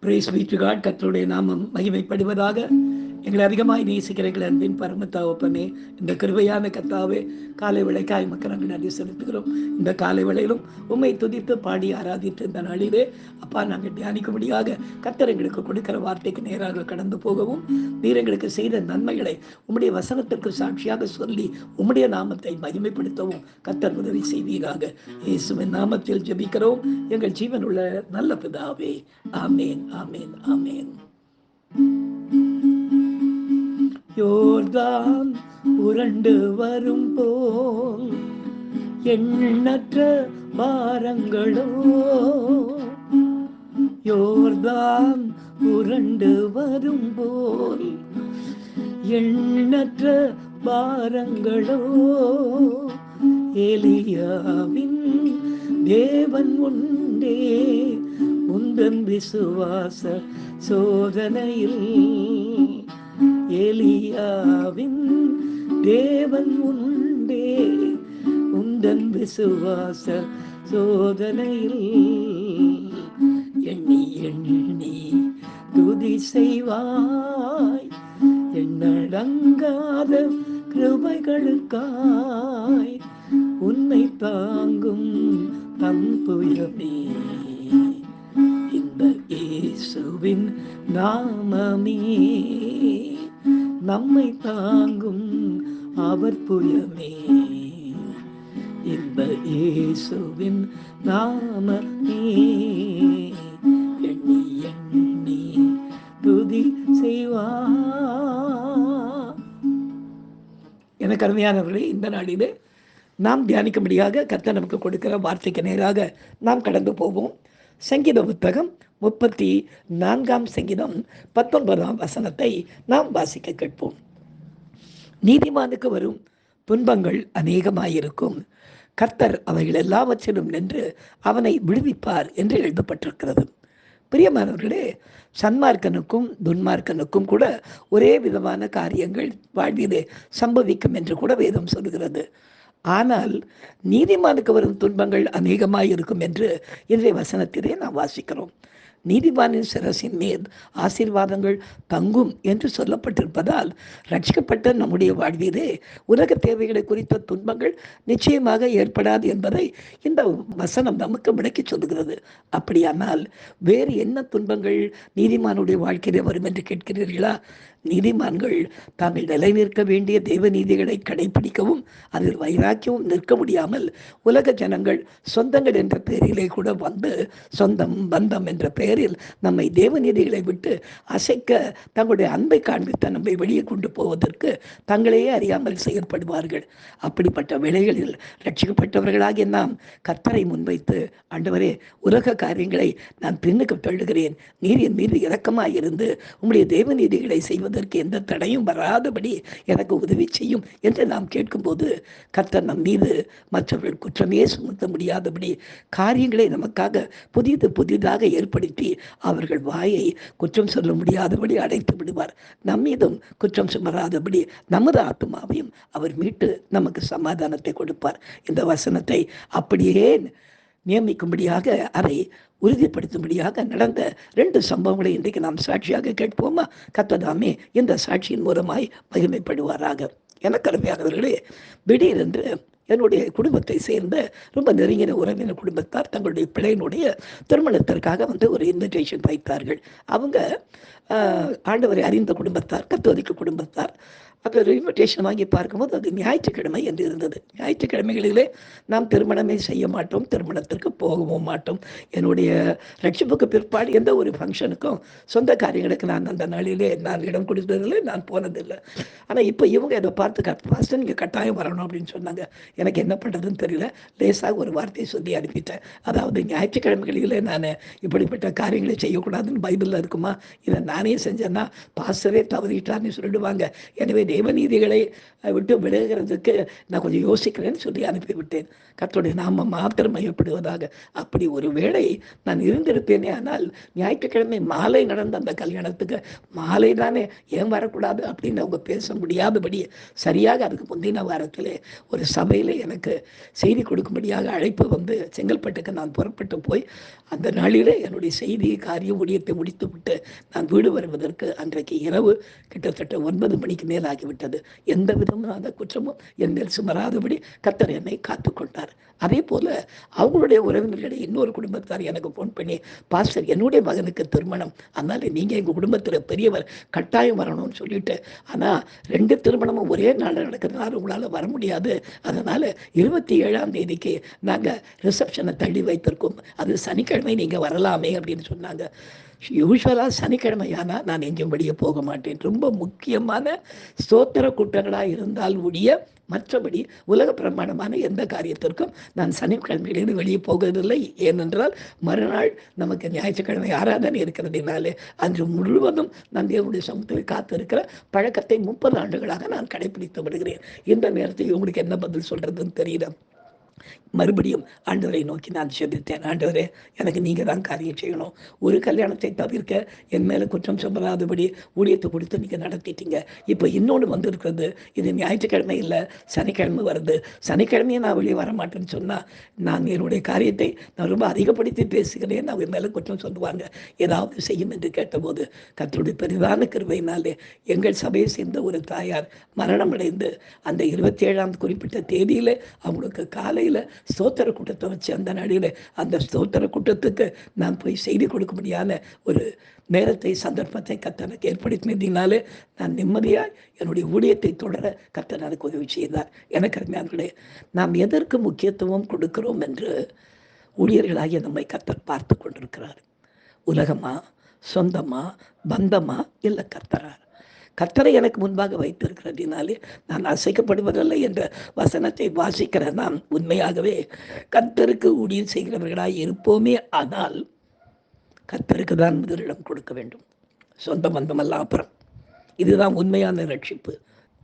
Brace B to God. கர்த்தருடைய நாமம் மகிமைப்படுவதாக. எங்களை அதிகமாய் நேசிக்கிற எங்கள் அன்பின் பரமத்தாவப்பனே, இந்த கிருபையான கர்த்தாவே, காலை விளைக்காய் மக்களுக்கு நன்றி செலுத்துகிறோம். இந்த காலை வேளையிலும் உம்மை துதித்து பாடி ஆராதித்து இந்த நாளிலே அப்பா நாங்கள் தியானிக்கும்படியாக கர்த்தர் எங்களுக்கு கொடுக்கிற வார்த்தைக்கு நேராக கடந்து போகவும், நீர் எங்களுக்கு செய்த நன்மைகளை உம்முடைய வசனத்திற்கு சாட்சியாக சொல்லி உம்முடைய நாமத்தை மகிமைப்படுத்தவும் கர்த்தர் உதவி செய்வீராக. இயேசுவின் நாமத்தில் ஜெபிக்கிறோம் எங்கள் ஜீவனுள்ள நல்ல பிதாவே. ஆமேன், ஆமேன், ஆமேன். யோர்தான் புரண்டு வரும் போல் எண்ணற்ற பாரங்களோ, யோர்தான் புரண்டு வரும் போல் எண்ணற்ற பாரங்களோ, எலியாவின் தேவன் உண்டே உந்தன் விசுவாச சோதனையில், எலியாவின் தேவன் உண்டே உந்தன் விசுவாச சோதனையில், எண்ணி எண்ணி துதி செய்வாய் எண்ணடங்காத கிருபைகளுக்காய் உன்னை தாங்கும் தம் புயமே இந்த இயேசுவின் நாமமே, நம்மை தாங்கும் அவர் புயமே இந்த இயேசுவின் நாமமே, எண்ணி எண்ணி துதி செய்வார். எனக்கு அருமையானவர்களே, இந்த நாளிலே நாம் தியானிக்கும்படியாக கர்த்தர் நமக்கு கொடுக்கிற வார்த்தைக்கு நேராக நாம் கடந்து போவோம். சங்கீத புத்தகம் 34 சங்கீதம் 19 வசனத்தை நாம் வாசிக்க கேட்போம். நீதிமானுக்கு வரும் துன்பங்கள் அநேகமாயிருக்கும், கர்த்தர் அவைகள் எல்லாவற்றிலும் நின்று அவனை விடுவிப்பார் என்று எழுதப்பட்டிருக்கிறது. பிரியமானவர்களே, சன்மார்க்கனுக்கும் துன்மார்க்கனுக்கும் கூட ஒரே விதமான காரியங்கள் வாழ்விலே சம்பவிக்கும் என்று கூட வேதம் சொல்கிறது. ஆனால் நீதிமானுக்கு வரும் துன்பங்கள் அநேகமாய் இருக்கும் என்று இன்றைய வசனத்திலே நாம் வாசிக்கிறோம். நீதிமானின் சிரசின் மேல் ஆசீர்வாதங்கள் தங்கும் என்று சொல்லப்பட்டிருப்பதால் ரட்சிக்கப்பட்ட நம்முடைய வாழ்விலே உலக தேவைகளை குறித்த துன்பங்கள் நிச்சயமாக ஏற்படாது என்பதை இந்த வசனம் நமக்கு விளக்கி சொல்லுகிறது. அப்படியானால் வேறு என்ன துன்பங்கள் நீதிமானுடைய வாழ்க்கையிலே வரும் என்று கேட்கிறீர்களா? நீதிமான்கள் தாங்கள் நிலைநிற்க வேண்டிய தெய்வ நீதிகளை கடைபிடிக்கவும் அதில் வைராக்கியவும் நிற்க முடியாமல் உலக ஜனங்கள் சொந்தங்கள் என்ற பெயரிலே கூட வந்து சொந்தம் பந்தம் என்ற பெயரில் நம்மை தேவ நீதிகளை விட்டு அசைக்க தங்களுடைய அன்பை காண்பித்த நம்மை வெளியே கொண்டு போவதற்கு தங்களையே அறியாமல் செயற்படுவார்கள். அப்படிப்பட்ட வேளைகளில் ரட்சிக்கப்பட்டவர்களாகிய நாம் கர்த்தரை முன்வைத்து, ஆண்டவரே, உலக காரியங்களை நான் பின்னுக்கு தள்ளுகிறேன், நீர் என் மீது இரக்கமாயிருந்து உம்முடைய தேவ நீதிகளை செய்வது எந்த தடையும் வராதபடி எனக்கு உதவி செய்யும் என்று நாம் கேட்கும்போது கர்த்தர் நம் மீது மற்றவர்கள் குற்றமே சுமத்த முடியாதபடி காரியங்களை நமக்காக புதிதாக ஏற்படுத்தி அவர்கள் வாயை குற்றம் சொல்ல முடியாதபடி அடைத்து விடுவார். நம் மீதும் குற்றம் சுமராதபடி நமது ஆத்மாவையும் அவர் மீட்டு நமக்கு சமாதானத்தை கொடுப்பார். இந்த வசனத்தை அப்படியே நியமிக்கும்படியாக, அதை உறுதிப்படுத்தும்படியாக நடந்த 2 சம்பவங்களை இன்றைக்கு நாம் சாட்சியாக கேட்போமா? கர்த்ததாமே இந்த சாட்சியின் மூலமாய் மகிமைப்படுவாராக. எனக்கு அருமையானவர்களே, திடீரென்று என்னுடைய குடும்பத்தை சேர்ந்த ரொம்ப நெருங்கின உறவினர் குடும்பத்தார் தங்களுடைய பிள்ளையினுடைய திருமணத்திற்காக வந்து ஒரு இன்விடேஷன் வைத்தார்கள். அவங்க ஆண்டவரை அறிந்த குடும்பத்தார், கத்தோலிக்க குடும்பத்தார். அது ஒரு இன்விடேஷன் வாங்கி பார்க்கும்போது அது ஞாயிற்றுக்கிழமை என்று இருந்தது. ஞாயிற்றுக்கிழமைகளிலே நாம் திருமணமே செய்ய மாட்டோம், திருமணத்திற்கு போகவும் மாட்டோம். என்னுடைய ரட்சிப்புக்கு பிற்பாடு எந்த ஒரு ஃபங்க்ஷனுக்கும் சொந்த காரியங்களுக்கு நான் அந்த நாளிலே நான் இடம் கொடுத்ததில்லை, நான் போனதில்லை. ஆனால் இப்போ இவங்க இதை பார்த்து ஃபஸ்ட்டு நீங்கள் கட்டாயம் வரணும் அப்படின்னு சொன்னாங்க. எனக்கு என்ன பண்ணுறதுன்னு தெரியல. லேசாக ஒரு வார்த்தையை சொல்லி அனுப்பிட்டேன். அதாவது ஞாயிற்றுக்கிழமைகளிலே நான் இப்படிப்பட்ட காரியங்களை செய்யக்கூடாதுன்னு பைபிளில் இருக்குமா, இதை நானே செஞ்சேன்னா பாஸ்டரே தவறிட்டார்னு சொல்லிடுவாங்க. எனவே தேவநீதிகளை விட்டு விலகிறதுக்கு நான் கொஞ்சம் யோசிக்கிறேன்னு சொல்லி அனுப்பிவிட்டேன். கர்த்தருடைய நாமம் மாத்திரம் மையப்படுவதாக. அப்படி ஒரு வேளை நான் இருந்திருப்பேனே, ஆனால் ஞாயிற்றுக்கிழமை மாலை நடந்த அந்த கல்யாணத்துக்கு மாலை தானே ஏன் வரக்கூடாது அப்படின்னு அவங்க பேச முடியாதபடி சரியாக அதுக்கு முந்தின வாரத்தில் ஒரு சபையில் எனக்கு செய்தி கொடுக்கும்படியாக அழைப்பு வந்து செங்கல்பட்டுக்கு நான் புறப்பட்டு போய் அந்த நாளிலே என்னுடைய செய்தி காரியம் ஊழியத்தை முடித்து விட்டு நான் வீடு வருவதற்கு அன்றைக்கு இரவு கிட்டத்தட்ட 9 மணிக்கு மேல் ஆகிவிட்டது. எந்த விதமான குற்றமும் என் மேல் சுமராதபடி கர்த்தர் என்னை காத்து கொண்டார். அதே போல அவங்களுடைய உறவினர்களுடைய இன்னொரு குடும்பத்தார் எனக்கு ஃபோன் பண்ணி, பாஸ்டர் என்னுடைய மகனுக்கு திருமணம், அதனால நீங்கள் எங்கள் குடும்பத்தில் பெரியவர் கட்டாயம் வரணும்னு சொல்லிட்டு, ஆனால் 2 திருமணமும் ஒரே நாளில் நடக்கிறதுனால உங்களால் வர முடியாது, அதனால் 27ஆம் தேதிக்கு நாங்கள் ரிசப்ஷனை தள்ளி வைத்திருக்கோம், அது சனிக்கிழமை நீங்கள் வரலாமே அப்படின்னு சொன்னாங்க. யூஸ்வலாக சனிக்கிழமையானா நான் எங்கேயும் வெளியே போக மாட்டேன். ரொம்ப முக்கியமான ஸ்தோத்திர கூட்டங்களாக இருந்தால் ஒழிய மற்றபடி உலக பிரமாணமான எந்த காரியத்திற்கும் நான் சனிக்கிழமையிலிருந்து வெளியே போவதில்லை. ஏனென்றால் மறுநாள் நமக்கு ஞாயிற்றுக்கிழமை ஆராதனை இருக்கிறதுனாலே அன்று முழுவதும் நான் தேவனுடைய சமூகத்தில் காத்திருக்கிற பழக்கத்தை 30 ஆண்டுகளாக நான் கடைபிடித்து வருகிறேன். இந்த நேரத்தில் உங்களுக்கு என்ன பதில் சொல்கிறதுன்னு தெரியல. மறுபடியும் ஆண்டவரை நோக்கி நான் ஜெபித்தேன். ஆண்டவரே, எனக்கு நீங்கள் தான் காரியம் செய்யணும். ஒரு கல்யாணத்தை தவிர்க்க என் மேலே குற்றம் சொல்லாதபடி ஊழியத்தை கொடுத்து நீங்கள் நடத்திட்டீங்க. இப்போ இன்னொன்று வந்திருக்கிறது. இது ஞாயிற்றுக்கிழமை இல்லை, சனிக்கிழமை வருது. சனிக்கிழமையை நான் வெளியே வர மாட்டேன்னு சொன்னால் நான் என்னுடைய காரியத்தை நான் ரொம்ப அதிகப்படுத்தி பேசுகிறேன், அவங்க மேலே குற்றம் சொல்லுவாங்க. ஏதாவது செய்யும் என்று கேட்டபோது கர்த்தருடைய பெரிதான கிருபையினாலே எங்கள் சபையை சேர்ந்த ஒரு தாயார் மரணமடைந்து அந்த 27ஆம் குறிப்பிட்ட தேதியில் அவங்களுக்கு காலையில் ஸ்தோத்திர கூட்டத்தை வச்சு அந்த நாளில் அந்த ஸ்தோத்திர கூட்டத்துக்கு நான் போய் செய்தி கொடுக்கும்படியான ஒரு நேரத்தை சந்தர்ப்பத்தை கர்த்தர் எனக்கு ஏற்படுத்தினதினாலே நான் நிம்மதியாக என்னுடைய ஊழியத்தை தொடர கர்த்தர் எனக்கு உதவி செய்தார். எனக்கு அருமையானவர்களே, நாம் எதற்கு முக்கியத்துவம் கொடுக்கிறோம் என்று ஊழியர்களாகிய நம்மை கர்த்தர் பார்த்து கொண்டிருக்கிறார். உலகமா, சொந்தமா, பந்தமா, இல்லை கர்த்தரா? கர்த்தரை எனக்கு முன்பாக வைத்திருக்கிறதினாலே நான் அசைக்கப்படுவதில்லை என்ற வசனத்தை வாசிக்கிற நாம் உண்மையாகவே கர்த்தருக்கு ஊழியம் செய்கிறவர்களாய் இருப்போமே. ஆனால் கர்த்தருக்கு தான் முதலிடம் கொடுக்க வேண்டும். சொந்த பந்தமெல்லாம் அப்புறம். இதுதான் உண்மையான ரட்சிப்பு.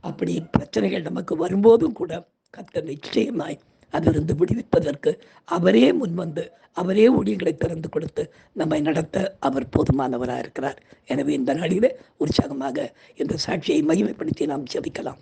அப்படி பிரச்சனைகள் நமக்கு வரும்போதும் கூட கர்த்தர் நிச்சயமாய் அதிலிருந்து விடுவிப்பதற்கு அவரே முன்வந்து அவரே ஊழியங்களை திறந்து கொடுத்து நம்மை நடத்த அவர் போதுமானவராக இருக்கிறார். எனவே இந்த நாளிலே உற்சாகமாக இந்த சாட்சியை மகிமைப்படுத்தி நாம் ஜெபிக்கலாம்.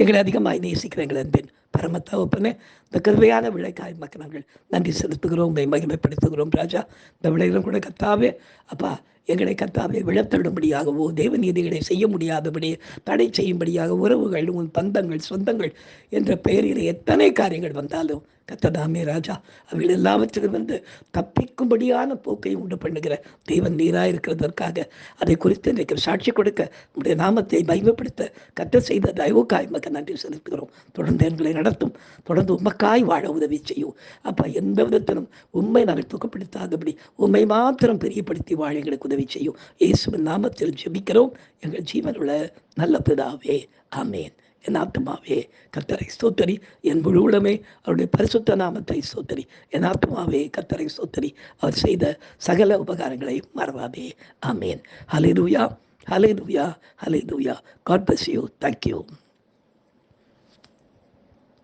எங்களை அதிகமாக நேசிக்கிற எங்கள் அன்பின் பரம தகப்பனே, இந்த கிருபையான விளைக்காய் மக்கள் நாங்கள் நன்றி செலுத்துகிறோம், மகிமைப்படுத்துகிறோம். ராஜா, இந்த விளையிலும் கூட கர்த்தாவே அப்பா எங்களை கர்த்தாவே விழத்தள்ளும்படியாகவோ தேவநீதிகளை செய்ய முடியாதபடி தடை செய்யும்படியாக உறவுகள், உன் பந்தங்கள், சொந்தங்கள் என்ற பெயரில் எத்தனை காரியங்கள் வந்தாலும் கர்த்ததாமே ராஜா அவைகள் எல்லாவற்றிலும் வந்து தப்பிக்கும்படியான போக்கை உண்டு பண்ணுகிற தேவன் நீராக இருக்கிறதற்காக அதை குறித்து இன்றைக்கு சாட்சி கொடுக்க உடைய நாமத்தை மகிமைப்படுத்த கர்த்தர் செய்த தயவுக்காய் மக்கள் நன்றி செலுத்துகிறோம். தொடர்ந்து எங்களை நடத்தும், தொடர்ந்து உமக்காய் வாழ உதவி செய்யும். அப்போ எந்த விதத்திலும் உண்மை நாங்கள் தூக்கப்படுத்தாதபடி உண்மை மாத்திரம் பெரியப்படுத்தி வாழ எங்களுக்கு உதவி செய்யும். இயேசுவின் நாமத்தில் ஜெபிக்கிறோம் எங்கள் ஜீவனுள்ள நல்ல பிதாவே, ஆமேன். என் ஆத்துமாவே கர்த்தரை ஸ்தோத்தரி, என் முழு உளமே அவருடைய பரிசுத்த நாமத்தை ஸ்தோத்தரி. என் ஆத்துமாவே கர்த்தரை ஸ்தோத்தரி, அவர் செய்த சகல உபகாரங்களை மறவாதே. ஆமேன். ஹல்லேலூயா, ஹல்லேலூயா, ஹல்லேலூயா. God bless you. Thank you.